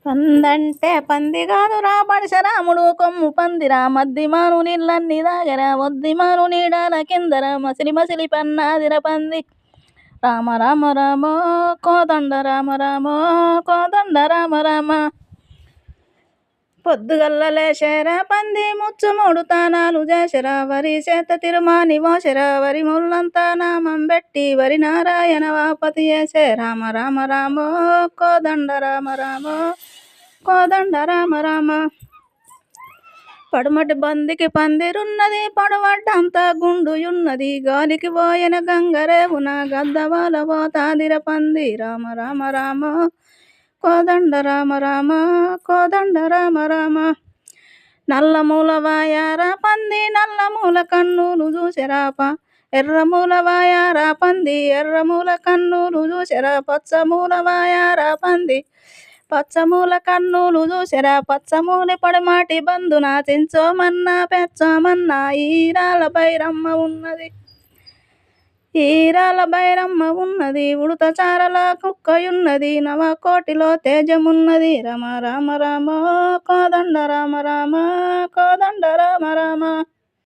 పందంటే పంది కాదురా పరశురాముడు కొమ్ము పందిరా మద్దిమాను నీళ్ళన్ని దాగరా వద్దిమాను నీడాల కిందరా మసిలి మసిలి పన్నాదిర పంది రామ రామ రామ కోదండ రామ రామ కోదండ రామ రామ పొద్దుగల్ల లేచేరా పంది ముచ్చు మూడు తానాలు చేసరా వరి చేత తిరుమాని మోసరా వరి ముళ్ళంతా నామం పెట్టి వరి నారాయణ వాపతి చేసే రామ రామ రామ కోదండ రామ రామ కోదండ రామ రామ పడుమటి బందికి పందిరున్నది పడవడ్డంతా గుండుయున్నది గాలికి పోయిన గంగరేవున గద్దవాల పోతాదిర పంది రామ రామ రామ కోదండ రామ రామ కోదండ రామ రామ నల్లమూల వాయారా పంది నల్లమూల కన్నులు చూసరాప ఎర్రమూల వాయారా పంది ఎర్రమూల కన్నులు చూసరా పచ్చమూల వాయారా పంది పచ్చమూల కన్నులు చూసరా పచ్చమూలి పడిమాటి బంధున చించోమన్నా పెచ్చోమన్నా ఈరాల బైరమ్మ ఉన్నది ఈరాల బైరమ్మ ఉన్నది ఉడత చారల కుక్కయున్నది నవకోటిలో తేజమున్నది రమ రామ రామ కోదండ రామ రామ కోదండ రామ రామ